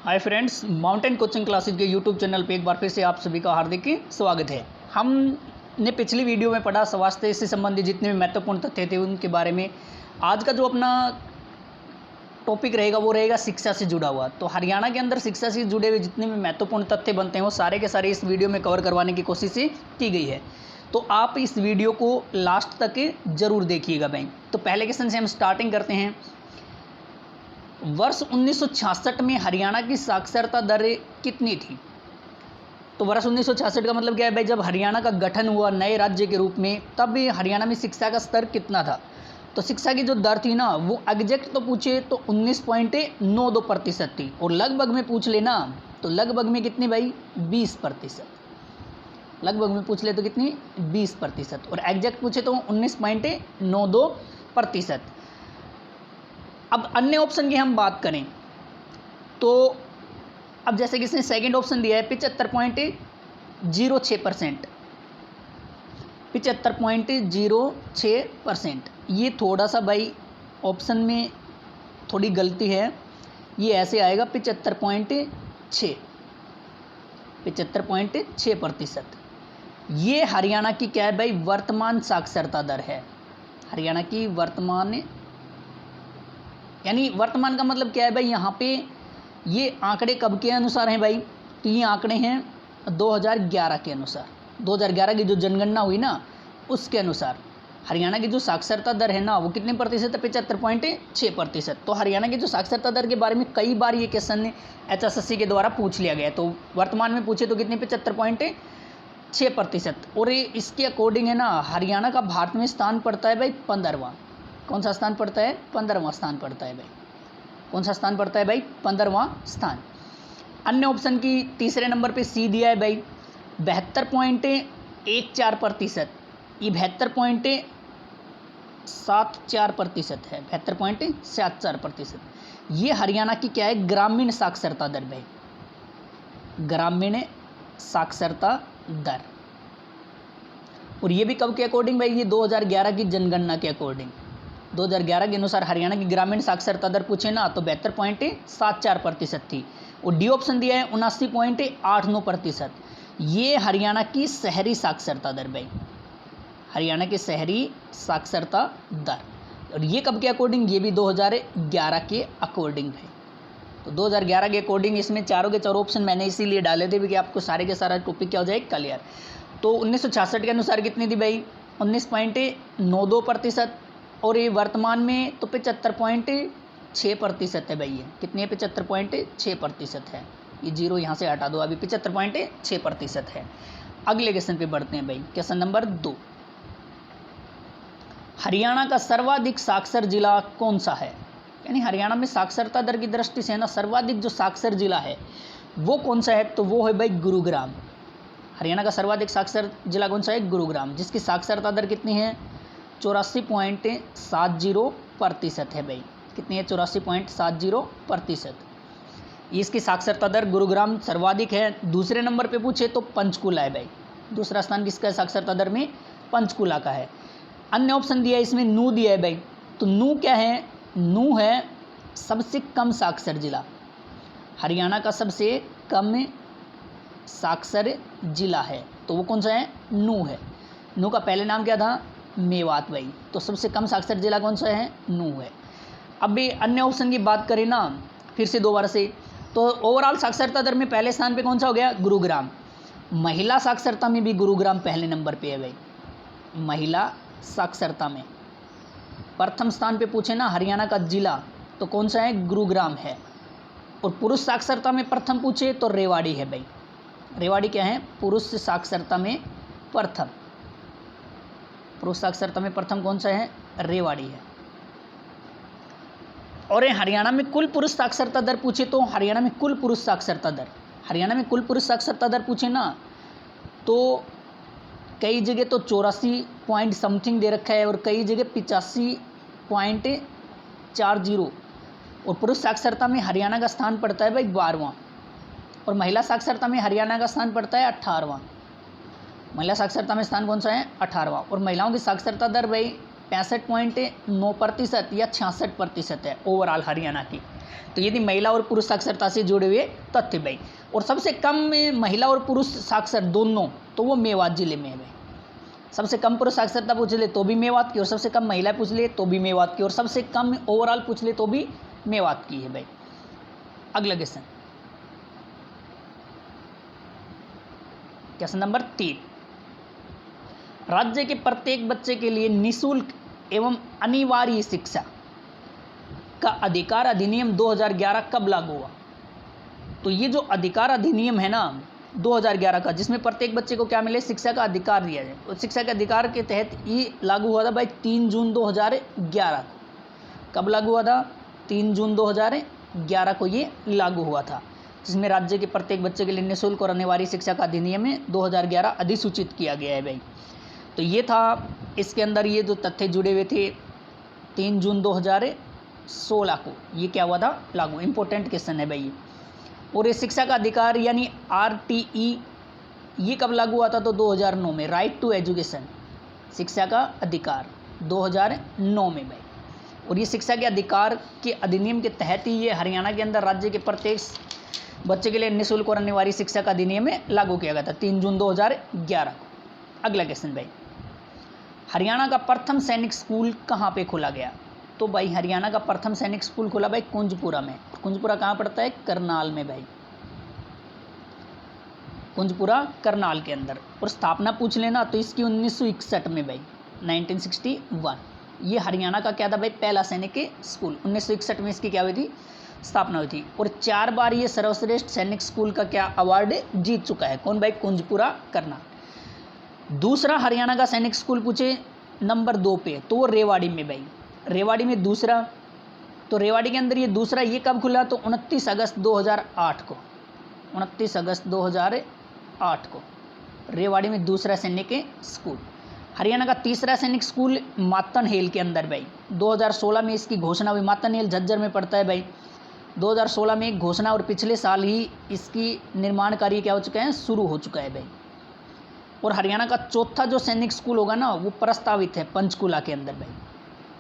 Hi friends, mountain coaching classes के YouTube channel पे एक बार फिर से आप सभी का हार्दिक स्वागत है। हमने पिछली वीडियो में पढ़ा स्वास्थ्य से संबंधित जितने भी महत्वपूर्ण तथ्य थे उनके बारे में। आज का जो अपना टॉपिक रहेगा वो रहेगा शिक्षा से जुड़ा हुआ। तो हरियाणा के अंदर शिक्षा से जुड़े हुए जितने भी महत्वपूर्ण तथ्य बनते हैं वो सारे के सारे इस वीडियो में कवर करवाने की कोशिश की गई है। तो आप इस वीडियो को लास्ट तक जरूर देखिएगा भाई। तो पहले क्वेश्चन से हम स्टार्टिंग करते हैं। वर्ष 1966 में हरियाणा की साक्षरता दर कितनी थी? तो वर्ष 1966 का मतलब क्या है भाई? जब हरियाणा का गठन हुआ नए राज्य के रूप में, तब हरियाणा में शिक्षा का स्तर कितना था? तो शिक्षा की जो दर थी ना वो एग्जैक्ट तो पूछे तो 19.92% थी, और लगभग में पूछ लेना तो लगभग में कितनी भाई? 20%। लगभग में पूछ ले तो कितनी? 20%, और एग्जैक्ट पूछे तो 19.92%। अब अन्य ऑप्शन की हम बात करें तो अब जैसे कि इसने सेकेंड ऑप्शन दिया है 75.06%। 75.06%। ये थोड़ा सा भाई ऑप्शन में थोड़ी गलती है, ये ऐसे आएगा 75.6। 75.6%। ये हरियाणा की क्या है भाई? वर्तमान साक्षरता दर है। हरियाणा की वर्तमान, यानी वर्तमान का मतलब क्या है भाई? यहाँ पे ये आंकड़े कब के अनुसार हैं भाई? तो ये आंकड़े हैं 2011 के अनुसार। 2011 की जो जनगणना हुई ना उसके अनुसार हरियाणा की जो साक्षरता दर है ना वो कितने प्रतिशत है? 75.6%। तो हरियाणा की जो साक्षरता दर के बारे में कई बार ये क्वेश्चन HSSC के द्वारा पूछ लिया गया। तो वर्तमान में पूछे तो कितने? 75.6%। और ये इसके अकॉर्डिंग है ना हरियाणा का भारत में स्थान पड़ता है भाई 15वां। कौन सा स्थान पड़ता है? 15वां स्थान पड़ता है भाई। कौन सा स्थान पड़ता है भाई? 15वां स्थान। अन्य ऑप्शन की तीसरे नंबर पे सी दिया है भाई 72.14%। ये 72.74% है। 72.74%। ये हरियाणा की क्या है? ग्रामीण साक्षरता दर भाई। ग्रामीण साक्षरता दर। और ये भी कब के अकॉर्डिंग भाई? ये 2011 की जनगणना के अकॉर्डिंग। 2011 के अनुसार हरियाणा की ग्रामीण साक्षरता दर पूछे ना तो 72.74% थी। और डी ऑप्शन दिया है 79.89%। ये हरियाणा की शहरी साक्षरता दर भाई। हरियाणा की शहरी साक्षरता दर। और ये कब के अकॉर्डिंग? ये भी 2011 के अकॉर्डिंग है। तो 2011 के अकॉर्डिंग इसमें चारों के चारों ऑप्शन मैंने इसीलिए डाले थे कि आपको सारे के सारा टॉपिक क्या हो जाए? क्लियर। तो 1966 के अनुसार कितनी थी भाई? 19.92%। और ये वर्तमान में तो 75.6% है भाई। ये कितनी है? 75.6% है। ये जीरो यहाँ से हटा दो, अभी 75.6% है। अगले क्वेश्चन पे बढ़ते हैं भाई। Question number 2। हरियाणा का सर्वाधिक साक्षर जिला कौन सा है? यानी हरियाणा में साक्षरता दर की दृष्टि से ना सर्वाधिक जो साक्षर जिला है वो कौन सा है? तो वो है भाई गुरुग्राम। हरियाणा का सर्वाधिक साक्षर जिला कौन सा है? गुरुग्राम, जिसकी साक्षरता दर कितनी है? 84.70% है भाई। कितनी है? 84.70%। इसकी साक्षरता दर गुरुग्राम सर्वाधिक है। दूसरे नंबर पे पूछे तो पंचकुला है भाई। दूसरा स्थान किसका है साक्षरता दर में? पंचकुला का है। अन्य ऑप्शन दिया है इसमें नू दिया है भाई। तो नू क्या है? नू है सबसे कम साक्षर जिला। हरियाणा का सबसे कम साक्षर जिला है तो वो कौन सा है? नू है। नू का पहले नाम क्या था? मेवात भाई। तो सबसे कम साक्षर जिला कौन सा है? नू है। अब भी अन्य ऑप्शन की बात करें ना फिर से दोबारा से, तो ओवरऑल साक्षरता दर में पहले स्थान पे कौन सा हो गया? गुरुग्राम। महिला साक्षरता में भी गुरुग्राम पहले नंबर पे है भाई। महिला साक्षरता में प्रथम स्थान पे पूछे ना हरियाणा का जिला तो कौन सा है? गुरुग्राम है। और पुरुष साक्षरता में प्रथम पूछे तो रेवाड़ी है भाई। रेवाड़ी क्या है? पुरुष साक्षरता में प्रथम। पुरुष साक्षरता में प्रथम कौन सा है? रेवाड़ी है। और हरियाणा में कुल पुरुष साक्षरता दर पूछे तो हरियाणा में कुल पुरुष साक्षरता दर, हरियाणा में कुल पुरुष साक्षरता दर पूछे ना तो कई जगह तो 84 पॉइंट समथिंग दे रखा है और कई जगह 85.40। और पुरुष साक्षरता में हरियाणा का स्थान पड़ता है भाई 12वां। और महिला साक्षरता में हरियाणा का स्थान पड़ता है 18वां। महिला साक्षरता में स्थान कौन सा है? 18वां। और महिलाओं की साक्षरता दर भाई 65.9% या 66% है ओवरऑल हरियाणा की। तो यदि महिला और पुरुष साक्षरता से जुड़े हुए तथ्य भाई। और सबसे कम में महिला और पुरुष साक्षर दोनों, तो वो मेवात जिले में है भाई। सबसे कम पुरुष साक्षरता पूछ ले तो भी मेवात की, और सबसे कम महिला पूछ ले तो भी मेवात की, और सबसे कम ओवरऑल पूछ ले तो भी मेवात की है भाई। अगला क्वेश्चन, क्वेश्चन नंबर 3, राज्य के प्रत्येक बच्चे के लिए निःशुल्क एवं अनिवार्य शिक्षा का अधिकार अधिनियम 2011 कब लागू हुआ? तो ये जो अधिकार अधिनियम है ना 2011 का, जिसमें प्रत्येक बच्चे को क्या मिले, शिक्षा का अधिकार दिया जाए, और शिक्षा के अधिकार के तहत ये लागू हुआ था भाई 3 जून 2011 को। कब लागू हुआ था? 3 जून 2011 को ये लागू हुआ था, जिसमें राज्य के प्रत्येक बच्चे के लिए निःशुल्क और अनिवार्य शिक्षा का अधिनियम 2011 अधिसूचित किया गया है भाई। तो ये था, इसके अंदर ये जो तथ्य जुड़े हुए थे 3 जून 2016 को ये क्या हुआ था, लागू। इंपॉर्टेंट क्वेश्चन है भाई ये। और ये शिक्षा का अधिकार यानी RTE ये कब लागू हुआ था? तो 2009 में, राइट टू एजुकेशन, शिक्षा का अधिकार 2009 में भाई। और ये शिक्षा के अधिकार के अधिनियम के तहत ही ये हरियाणा के अंदर राज्य के प्रत्येक बच्चे के लिए निःशुल्क और अनिवार्य शिक्षा का अधिनियम लागू किया गया था 3 जून 2011 को। अगला क्वेश्चन भाई, हरियाणा का प्रथम सैनिक स्कूल कहाँ पे खोला गया? तो भाई हरियाणा का प्रथम सैनिक स्कूल खोला भाई कुंजपुरा में। कुंजपुरा कहाँ पड़ता है? करनाल में भाई, कुंजपुरा करनाल के अंदर। और स्थापना पूछ लेना तो इसकी 1961 में भाई, 1961 ये हरियाणा का क्या था भाई, पहला सैनिक स्कूल। 1961 में इसकी क्या हुई थी, स्थापना हुई थी। और 4 बार ये सर्वश्रेष्ठ सैनिक स्कूल का क्या अवार्ड जीत चुका है। कौन भाई? कुंजपुरा करनाल। दूसरा हरियाणा का सैनिक स्कूल पूछे नंबर 2 पे, तो वो रेवाड़ी में भाई, रेवाड़ी में दूसरा। तो रेवाड़ी के अंदर ये दूसरा, ये कब खुला? तो 29 अगस्त 2008 को, 29 अगस्त 2008 को रेवाड़ी में दूसरा सैनिक स्कूल। हरियाणा का तीसरा सैनिक स्कूल मातनहेल के अंदर भाई, 2016 में इसकी घोषणा हुई। मातनहेल झज्जर में पड़ता है भाई। 2016 में एक घोषणा, और पिछले साल ही इसकी निर्माण कार्य क्या हो चुका है, शुरू हो चुका है भाई। और हरियाणा का चौथा जो सैनिक स्कूल होगा ना, वो प्रस्तावित है पंचकुला के अंदर भाई।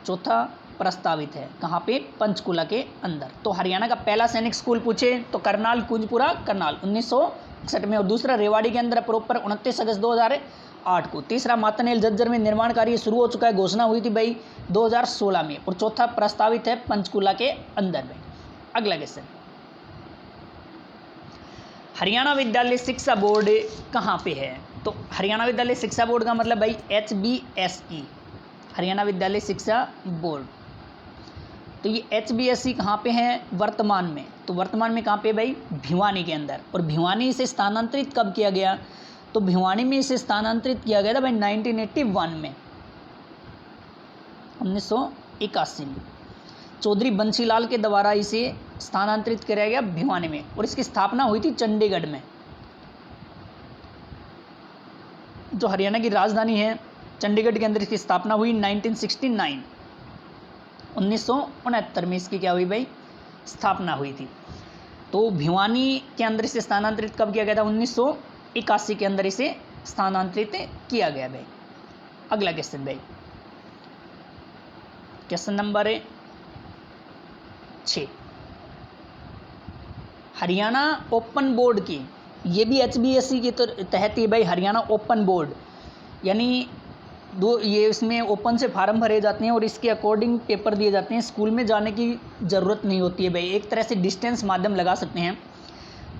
चौथा प्रस्तावित है कहाँ पे? पंचकुला के अंदर। तो हरियाणा का पहला सैनिक स्कूल पूछे तो करनाल, कुंजपुरा करनाल 1961 में, और दूसरा रेवाड़ी के अंदर प्रॉपर 29 अगस्त 2008 को। तीसरा मातनहेल झज्जर में निर्माण कार्य शुरू हो चुका है, घोषणा हुई थी भाई 2016 में, और चौथा प्रस्तावित है पंचकुला के अंदर भाई। अगला क्वेश्चन, हरियाणा विद्यालय शिक्षा बोर्ड कहाँ पे है? तो हरियाणा विद्यालय शिक्षा बोर्ड का मतलब भाई HBSE, हरियाणा विद्यालय शिक्षा बोर्ड। तो ये HBSE कहाँ पे है वर्तमान में? तो वर्तमान में कहाँ पे भाई? भिवानी के अंदर। और भिवानी से स्थानांतरित कब किया गया? तो भिवानी में इसे स्थानांतरित किया गया था भाई 1981 में, 1981 में चौधरी बंसीलाल के द्वारा इसे स्थानांतरित किया गया भिवानी में। और इसकी स्थापना हुई थी चंडीगढ़ में, जो हरियाणा की राजधानी है। चंडीगढ़ के अंदर इसकी स्थापना हुई 1969, 1969 में इसकी क्या हुई भाई, स्थापना हुई थी। तो भिवानी के अंदर इसे स्थानांतरित कब किया गया था? 1981 के अंदर इसे स्थानांतरित किया गया भाई। अगला क्वेश्चन भाई, question number 6, Haryana open board की, ये भी HBSE के तहत ही भाई हरियाणा ओपन बोर्ड, यानी ये इसमें ओपन से फार्म भरे जाते हैं और इसके अकॉर्डिंग पेपर दिए जाते हैं। स्कूल में जाने की ज़रूरत नहीं होती है भाई, एक तरह से डिस्टेंस माध्यम लगा सकते हैं।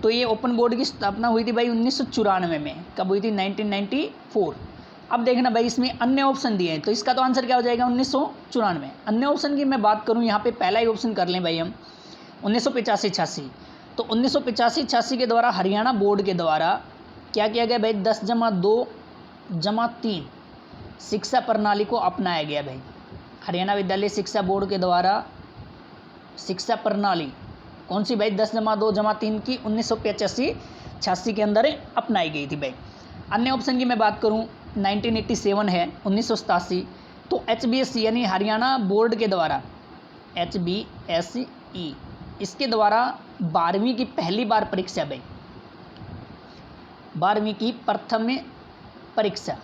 तो ये ओपन बोर्ड की स्थापना हुई थी भाई 1994 में। कब हुई थी? 1994। अब देखना भाई इसमें अन्य ऑप्शन दिए हैं, तो इसका तो आंसर क्या हो जाएगा? 1994। अन्य ऑप्शन की मैं बात करूँ यहाँ पे, पहला ही ऑप्शन कर लें भाई हम, 1985-86। तो 1985-86 के द्वारा हरियाणा बोर्ड के द्वारा क्या किया गया भाई? 10+2+3 शिक्षा प्रणाली को अपनाया गया भाई। हरियाणा विद्यालय शिक्षा बोर्ड के द्वारा शिक्षा प्रणाली कौन सी भाई? 10+2+3 की 1985-86 के अंदर अपनाई गई थी भाई। अन्य ऑप्शन की मैं बात करूं 1987 है, 1987। तो HBSE यानी हरियाणा बोर्ड के द्वारा, HBSE इसके द्वारा 12वीं की पहली बार परीक्षा भाई, 12वीं की प्रथम परीक्षा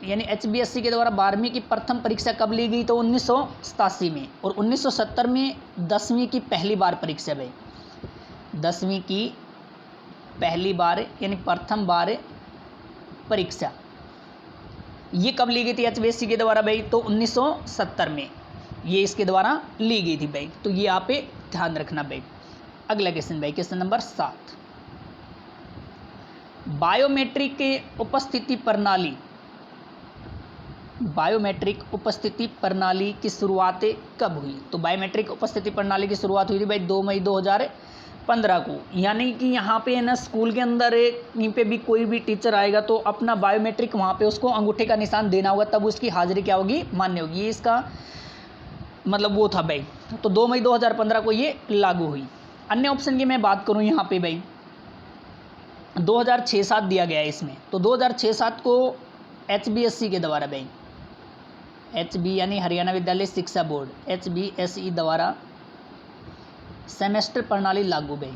यानी HBSC के द्वारा 12वीं की प्रथम परीक्षा कब ली गई? तो 1987 में। और 1970 में 10वीं की पहली बार परीक्षा भाई, 10वीं की पहली बार यानी प्रथम बार परीक्षा ये कब ली गई थी HBSC के द्वारा भाई? तो 1970 में ये इसके द्वारा ली गई थी भाई। तो ये आप ध्यान रखना भाई। अगला क्वेश्चन भाई, क्वेश्चन नंबर 7, बायोमेट्रिक के उपस्थिति प्रणाली, बायोमेट्रिक उपस्थिति प्रणाली की शुरुआत कब हुई? तो बायोमेट्रिक उपस्थिति प्रणाली की शुरुआत हुई थी भाई 2 मई 2015 को। यानी कि यहाँ पे है ना, स्कूल के अंदर कहीं पे भी कोई भी टीचर आएगा तो अपना बायोमेट्रिक वहाँ पे उसको अंगूठे का निशान देना होगा, तब उसकी हाजिरी क्या होगी? मान्य होगी। ये इसका मतलब वो था भाई। तो 2 मई 2015 को ये लागू हुई। अन्य ऑप्शन की मैं बात करूँ यहाँ पे भाई 2006-07 दिया गया है इसमें। तो 2006-07 को HBSC के द्वारा भाई, HB यानी हरियाणा विद्यालय शिक्षा बोर्ड, HBSE द्वारा सेमेस्टर प्रणाली लागू भाई,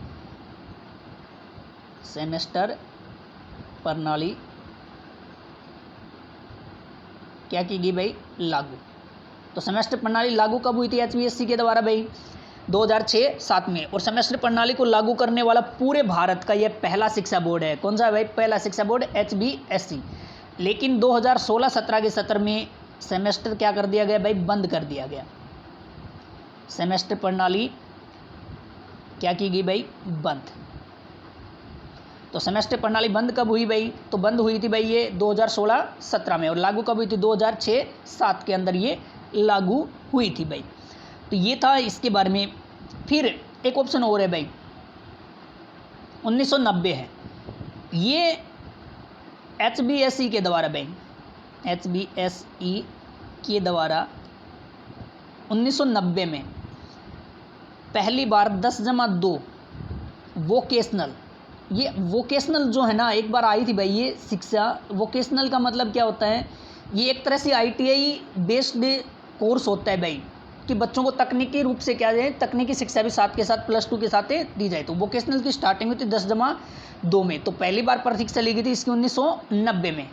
सेमेस्टर प्रणाली क्या की गई भाई? लागू। तो सेमेस्टर प्रणाली लागू कब हुई थी HBSC के द्वारा भाई? 2006-07 में। और सेमेस्टर प्रणाली को लागू करने वाला पूरे भारत का यह पहला शिक्षा बोर्ड है। कौन सा है भाई? पहला शिक्षा बोर्ड HBSC। लेकिन 2016-17 के सत्र में सेमेस्टर क्या कर दिया गया भाई? बंद कर दिया गया। सेमेस्टर प्रणाली क्या की गई भाई? बंद। तो सेमेस्टर प्रणाली बंद कब हुई भाई? तो बंद हुई थी भाई ये 2016-17 में। और लागू कब हुई थी? 2006-07 के अंदर ये लागू हुई थी भाई। तो ये था इसके बारे में। फिर एक ऑप्शन और है भाई 1990 है। ये HBSE के द्वारा भाई, HBSE के द्वारा 1990 में पहली बार 10+2 वोकेशनल, ये वोकेशनल जो है ना, एक बार आई थी भाई ये शिक्षा। वोकेशनल का मतलब क्या होता है? ये एक तरह से ITI बेस्ड कोर्स होता है भाई, कि बच्चों को तकनीकी रूप से क्या जाए, तकनीकी शिक्षा भी साथ के साथ +2 के साथ दी जाए। तो वोकेशनल की स्टार्टिंग हुई थी 10+2 में। तो पहली बार परीक्षा ली गई थी इसकी 1990 में।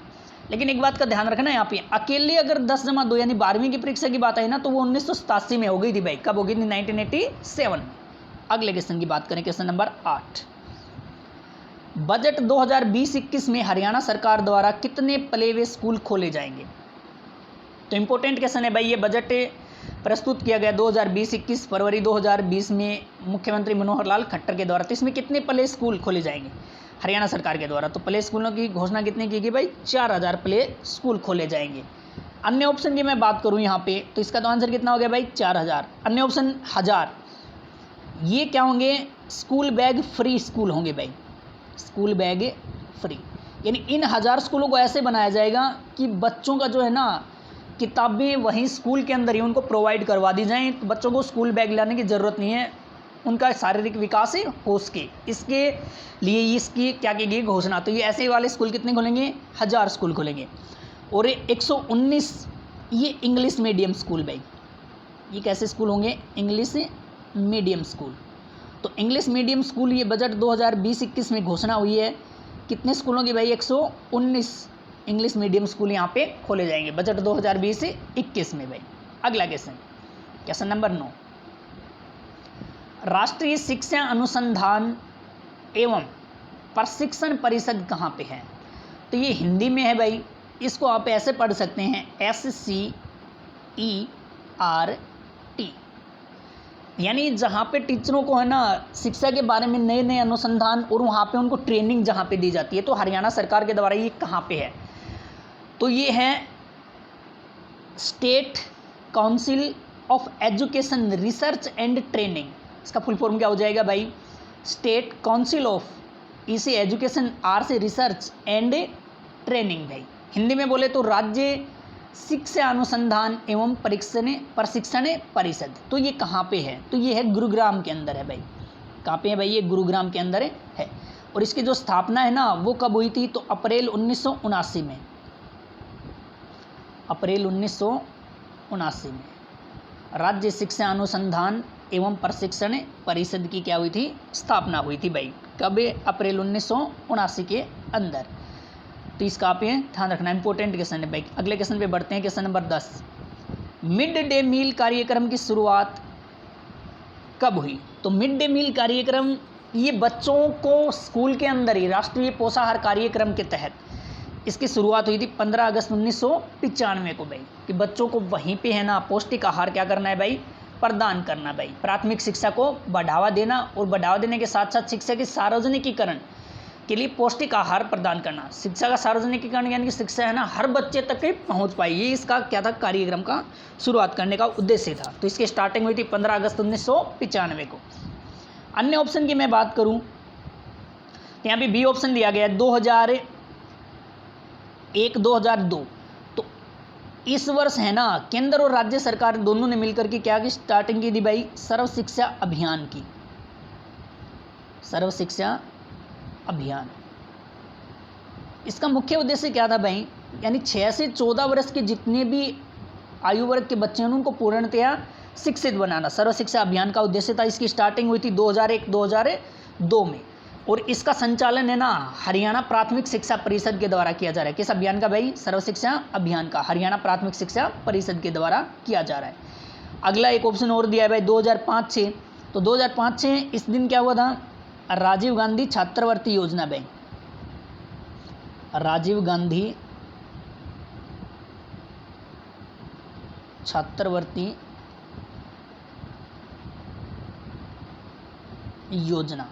लेकिन एक बात का ध्यान रखना यहाँ पे, अकेले अगर 10+2 यानी 12वीं की परीक्षा की बात आई ना, तो वो 1987 में हो गई थी भाई। कब हो गई थी? 1987 में। अगले क्वेश्चन की बात करें, क्वेश्चन नंबर 8, बजट 2020-21 में हरियाणा सरकार द्वारा कितने प्ले वे स्कूल खोले जाएंगे? तो इंपॉर्टेंट क्वेश्चन है भाई। ये बजट प्रस्तुत किया गया 2020-21 फरवरी 2020 में मुख्यमंत्री मनोहर लाल खट्टर के द्वारा। तो इसमें कितने प्ले स्कूल खोले जाएंगे हरियाणा सरकार के द्वारा? तो प्ले स्कूलों की घोषणा कितनी की गई भाई? 4000 प्ले स्कूल खोले जाएंगे। अन्य ऑप्शन की मैं बात करूं यहाँ पे, तो इसका तो आंसर कितना हो गया भाई? 4000। अन्य ऑप्शन 1000, ये क्या होंगे? स्कूल बैग फ्री स्कूल होंगे भाई, स्कूल बैग फ्री। यानी इन 1000 स्कूलों को ऐसे बनाया जाएगा कि बच्चों का जो है ना, किताबें वहीं स्कूल के अंदर ही उनको प्रोवाइड करवा दी जाएं। तो बच्चों को स्कूल बैग लाने की ज़रूरत नहीं है, उनका शारीरिक विकास हो सके, इसके लिए इसकी क्या की गई घोषणा। तो ये ऐसे वाले स्कूल कितने खोलेंगे? 1000 स्कूल खोलेंगे। और 119 ये इंग्लिश मीडियम स्कूल भाई, ये कैसे स्कूल होंगे? English medium school. तो इंग्लिश मीडियम स्कूल ये बजट 2020-21 में घोषणा हुई है। कितने स्कूलों की भाई? 119 इंग्लिश मीडियम स्कूल यहाँ पे खोले जाएंगे बजट 2020-21 में भाई। अगला क्वेश्चन, क्वेश्चन नंबर 9, राष्ट्रीय शिक्षा अनुसंधान एवं प्रशिक्षण परिषद कहाँ पे है? तो ये हिंदी में है भाई, इसको आप ऐसे पढ़ सकते हैं SCERT, यानी जहाँ पे टीचरों को है ना शिक्षा के बारे में नए नए अनुसंधान और वहाँ पे उनको ट्रेनिंग जहाँ पे दी जाती है। तो हरियाणा सरकार के द्वारा ये कहाँ पे है? तो ये है state council of education research and training. इसका फुल फॉर्म क्या हो जाएगा भाई? स्टेट काउंसिल ऑफ, इसे एजुकेशन, आर से रिसर्च एंड ट्रेनिंग भाई। हिंदी में बोले तो राज्य शिक्षा अनुसंधान एवं प्रशिक्षण परिषद। तो ये कहाँ पे है? तो ये है गुरुग्राम के अंदर है भाई। कहाँ पे है भाई? ये गुरुग्राम के अंदर है। और इसकी जो स्थापना है ना, वो कब हुई थी? तो अप्रैल 1979 में, अप्रैल 1979 में राज्य शिक्षा अनुसंधान एवं प्रशिक्षण परिषद की क्या हुई थी? स्थापना हुई थी भाई। कब? अप्रैल 1979 के अंदर। तो इसका आप ये ध्यान रखना, इंपॉर्टेंट क्वेश्चन है भाई। अगले क्वेश्चन पे बढ़ते हैं, question number 10। Mid day meal कार्यक्रम की शुरुआत कब हुई? तो मिड डे मील कार्यक्रम ये बच्चों को स्कूल के अंदर ही राष्ट्रीय पोषाहार कार्यक्रम के तहत इसकी शुरुआत हुई थी 15 अगस्त 1995 को भाई, कि बच्चों को वहीं पे है ना पौष्टिक आहार क्या करना है भाई, प्रदान करना भाई। प्राथमिक शिक्षा को बढ़ावा देना और बढ़ावा देने के साथ साथ शिक्षा के सार्वजनिकीकरण के लिए पौष्टिक आहार प्रदान करना। शिक्षा का सार्वजनिकीकरण यानी कि शिक्षा है ना हर बच्चे तक पहुंच पाई, ये इसका क्या था, कार्यक्रम का शुरुआत करने का उद्देश्य था। तो इसकी स्टार्टिंग हुई थी 15 अगस्त 1995 को। अन्य ऑप्शन की मैं बात करूं तो यहाँ पे बी ऑप्शन दिया गया है 2001 2002। तो इस वर्ष है ना केंद्र और राज्य सरकार दोनों ने मिलकर के क्या की स्टार्टिंग की थी भाई, सर्व शिक्षा अभियान की, सर्व शिक्षा अभियान। इसका मुख्य उद्देश्य क्या था भाई, यानी 6 से 14 वर्ष के जितने भी आयु वर्ग के बच्चे हैं उनको पूर्णतया शिक्षित बनाना, सर्व शिक्षा अभियान का उद्देश्य था। इसकी स्टार्टिंग हुई थी 2001-2002 में और इसका संचालन है ना हरियाणा प्राथमिक शिक्षा परिषद के द्वारा किया जा रहा है। किस अभियान का भाई, सर्व शिक्षा अभियान का हरियाणा प्राथमिक शिक्षा परिषद के द्वारा किया जा रहा है। अगला एक ऑप्शन और दिया है भाई 2005-6। तो 2005-6 इस दिन क्या हुआ था, राजीव गांधी छात्रवृत्ति योजना भाई, राजीव गांधी छात्रवृत्ति योजना।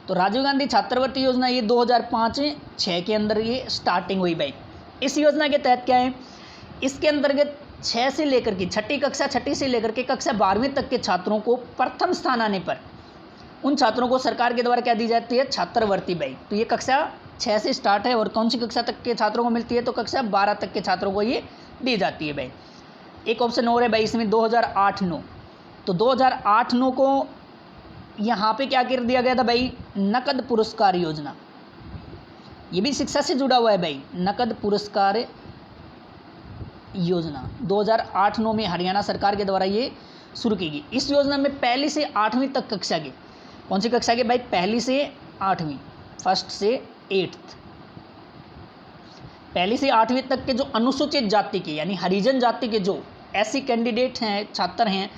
तो राजीव गांधी छात्रवृत्ति योजना ये 2005-6 के अंदर ये स्टार्टिंग हुई भाई। इस योजना के तहत क्या है, इसके अंतर्गत 6 से लेकर के छठी कक्षा, छठी से लेकर के कक्षा 12वीं तक के छात्रों को प्रथम स्थान आने पर उन छात्रों को सरकार के द्वारा क्या दी जाती है, छात्रवृत्ति भाई। तो ये कक्षा 6 से स्टार्ट है और कौन सी कक्षा तक के छात्रों को मिलती है, तो कक्षा 12 तक के छात्रों को ये दी जाती है भाई। एक ऑप्शन और है भाई इसमें 2008-9। तो 2008-9 को यहाँ पे क्या कर दिया गया था भाई, नकद पुरस्कार योजना। ये भी शिक्षा से जुड़ा हुआ है भाई, नकद पुरस्कार योजना 2008-9 में हरियाणा सरकार के द्वारा ये शुरू की गई। इस योजना में 1ली से 8वीं तक कक्षा के, कौन सी कक्षा के भाई, 1ली से 8वीं, फर्स्ट से 8th, 1ली से 8वीं तक के जो अनुसूचित जाति के यानी हरिजन जाति के जो ऐसी कैंडिडेट हैं, छात्र हैं,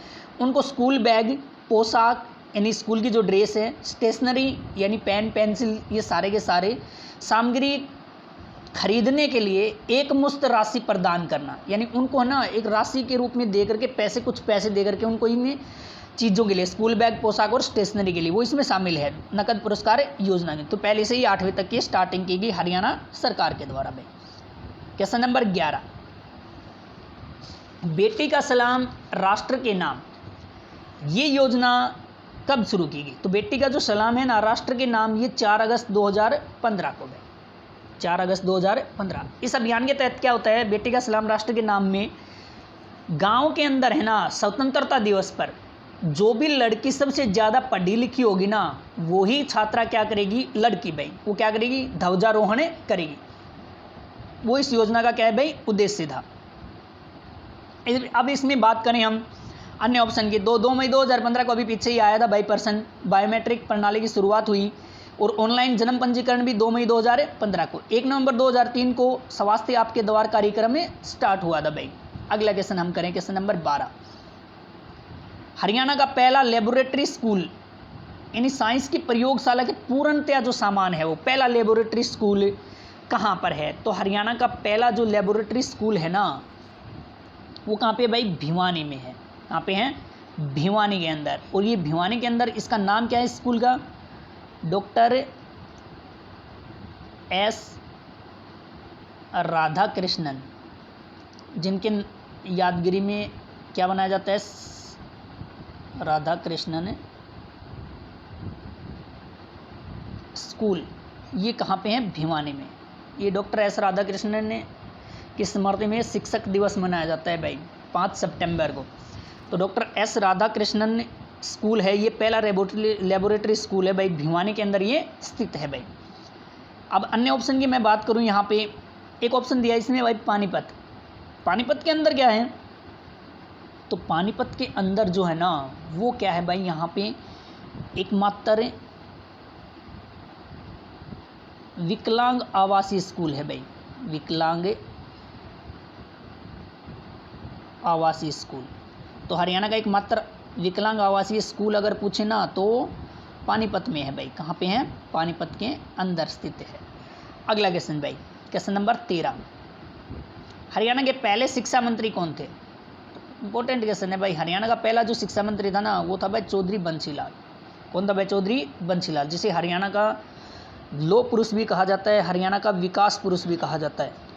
उनको स्कूल बैग, पोशाक यानी स्कूल की जो ड्रेस है, स्टेशनरी यानी पेन पेंसिल, ये सारे के सारे सामग्री खरीदने के लिए एक मुश्त राशि प्रदान करना, यानी उनको ना एक राशि के रूप में दे करके पैसे, कुछ पैसे दे करके उनको इन चीज़ों के लिए, स्कूल बैग, पोशाक और स्टेशनरी के लिए, वो इसमें शामिल है नकद पुरस्कार योजना में। तो पहले से ही 8वीं तक की स्टार्टिंग की गई हरियाणा सरकार के द्वारा भाई। क्वेश्चन नंबर 11, बेटी का सलाम राष्ट्र के नाम, ये योजना कब शुरू की गई? तो बेटी का जो सलाम है ना राष्ट्र के नाम, ये 4 अगस्त 2015 को भाई, 4 अगस्त 2015। इस अभियान के तहत क्या होता है, बेटी का सलाम राष्ट्र के नाम में गांव के अंदर है ना स्वतंत्रता दिवस पर जो भी लड़की सबसे ज़्यादा पढ़ी लिखी होगी ना, वही छात्रा क्या करेगी, लड़की भाई, वो क्या करेगी, ध्वजारोहण करेगी। वो इस योजना का क्या है भाई, उद्देश्य था। अब इसमें बात करें हम अन्य ऑप्शन की, 2 मई 2015 को अभी पीछे ही आया था भाई, पर्सन बायोमेट्रिक प्रणाली की शुरुआत हुई और ऑनलाइन जन्म पंजीकरण भी 2 मई 2015 को। 1 नवंबर 2003 को स्वास्थ्य आपके द्वार कार्यक्रम में स्टार्ट हुआ था भाई। अगला क्वेश्चन हम करें, क्वेश्चन नंबर 12, हरियाणा का पहला लेबोरेटरी स्कूल यानी साइंस की प्रयोगशाला के पूर्णतया जो सामान है, वो पहला लेबोरेटरी स्कूल कहाँ पर है? तो हरियाणा का पहला जो लेबोरेटरी स्कूल है ना, वो कहाँ पे भाई, भिवानी में है। कहाँ पे है, भिवानी के अंदर। और ये भिवानी के अंदर इसका नाम क्या है स्कूल का, डॉक्टर एस राधाकृष्णन, जिनके यादगिरी में क्या बनाया जाता है, राधाकृष्णन स्कूल। ये कहाँ पे है, भिवानी में। ये डॉक्टर एस राधाकृष्णन ने की स्मृति में शिक्षक दिवस मनाया जाता है भाई 5 सितंबर को। तो डॉक्टर एस राधाकृष्णन स्कूल है, ये पहला लेबोरेटरी स्कूल है भाई, भिवानी के अंदर ये स्थित है भाई। अब अन्य ऑप्शन की मैं बात करूं, यहाँ पे एक ऑप्शन दिया है इसमें भाई, पानीपत। पानीपत के अंदर क्या है, तो पानीपत के अंदर जो है ना वो क्या है भाई, यहाँ पे एकमात्र विकलांग आवासीय स्कूल है भाई, विकलांग आवासीय स्कूल। तो हरियाणा का एकमात्र विकलांग आवासीय स्कूल अगर पूछे ना तो पानीपत में है भाई। कहाँ पे है? पानीपत के अंदर स्थित है। अगला क्वेश्चन भाई, क्वेश्चन नंबर 13, हरियाणा के पहले शिक्षा मंत्री कौन थे? इंपॉर्टेंट क्वेश्चन है भाई। हरियाणा का पहला जो शिक्षा मंत्री था ना वो था भाई चौधरी बंशीलाल। कौन था भाई? चौधरी बंशीलाल, जिसे हरियाणा का लौह पुरुष भी कहा जाता है, हरियाणा का विकास पुरुष भी कहा जाता है।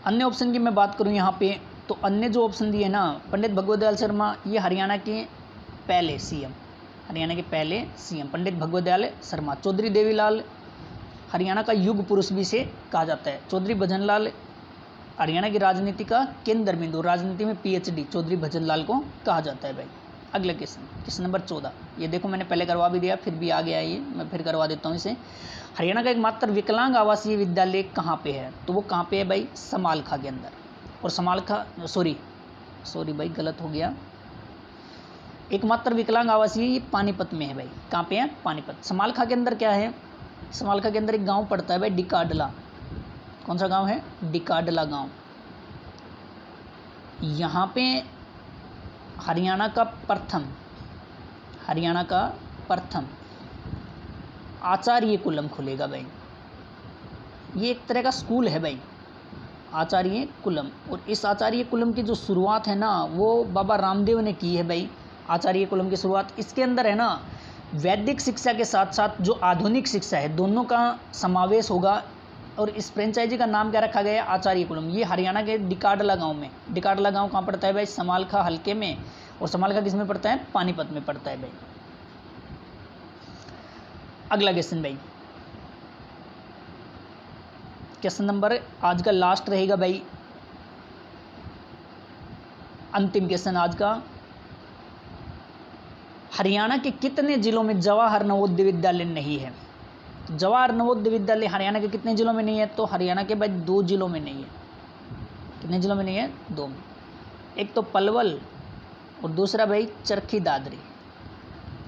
अन्य ऑप्शन की मैं बात करूं यहाँ पे, तो अन्य जो ऑप्शन दिए ना, पंडित भगवत दयाल शर्मा, ये हरियाणा के पहले सीएम, हरियाणा के पहले सीएम पंडित भगवत दयाल शर्मा। चौधरी देवीलाल हरियाणा का युग पुरुष भी से कहा जाता है। चौधरी भजनलाल हरियाणा की राजनीति का केंद्र बिंदु, राजनीति में पीएचडी चौधरी भजनलाल को कहा जाता है भाई। अगला क्वेश्चन, क्वेश्चन नंबर 14, ये देखो मैंने पहले करवा भी दिया, फिर भी आ गया ये, मैं फिर करवा देता हूँ इसे। हरियाणा का एकमात्र विकलांग आवासीय विद्यालय कहाँ पे है? तो वो कहाँ पे है भाई? समालखा के अंदर। और समालखा, सॉरी भाई गलत हो गया, एकमात्र विकलांग आवासीय पानीपत में है भाई। कहाँ पे है? पानीपत। समालखा के अंदर क्या है? समालखा के अंदर एक गांव पड़ता है भाई, डिकाडला। कौन सा गांव है? डिकाडला गांव। यहाँ पे हरियाणा का प्रथम आचार्य कुलम खुलेगा भाई। ये एक तरह का स्कूल है भाई, आचार्य कुलम। और इस आचार्य कुलम की जो शुरुआत है ना वो बाबा रामदेव ने की है भाई। आचार्य कुलम की शुरुआत, इसके अंदर है ना वैदिक शिक्षा के साथ साथ जो आधुनिक शिक्षा है दोनों का समावेश होगा। और इस फ्रेंचाइजी का नाम क्या रखा गया है? आचार्य कुलम। ये हरियाणा के डिकाडला गांव में, डिकाडला गांव कहाँ पड़ता है भाई? समालखा हल्के में। और समालखा किस में पड़ता है? पानीपत में पड़ता है भाई। अगला क्वेश्चन भाई, क्वेश्चन नंबर आज का लास्ट रहेगा भाई, अंतिम क्वेश्चन आज का। हरियाणा के कितने जिलों में जवाहर नवोदय विद्यालय नहीं है? जवाहर नवोदय विद्यालय हरियाणा के कितने जिलों में नहीं है? तो हरियाणा के भाई 2 जिलों में नहीं है। कितने जिलों में नहीं है? 2 में। एक तो पलवल और दूसरा भाई चरखी दादरी।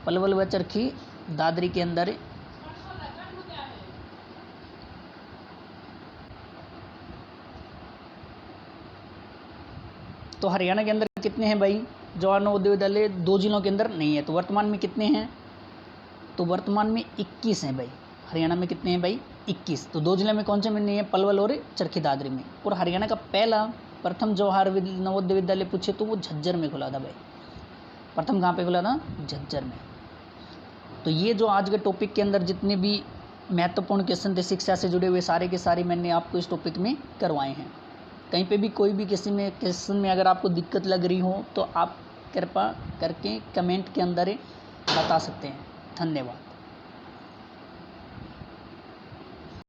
पलवल व चरखी दादरी के अंदर तो हरियाणा के अंदर कितने हैं भाई? जवाहर नवोदय विद्यालय 2 जिलों के अंदर नहीं है। तो वर्तमान में कितने हैं? तो वर्तमान में 21 हैं भाई। हरियाणा में कितने हैं भाई? 21। तो 2 जिले में कौन से में नहीं है? पलवल और चरखी दादरी में। और हरियाणा का प्रथम जवाहर नवोदय विद्यालय पूछे तो वो झज्जर में खुला था भाई। प्रथम कहाँ पे खुला था? झज्जर में। तो ये जो आज के टॉपिक के अंदर जितने भी महत्वपूर्ण क्वेश्चन थे शिक्षा से जुड़े हुए सारे के सारे मैंने आपको इस टॉपिक में करवाए हैं। कहीं पे भी कोई भी किसी में क्वेश्चन में अगर आपको दिक्कत लग रही हो तो आप कृपा करके कमेंट के अंदर बता सकते हैं। धन्यवाद।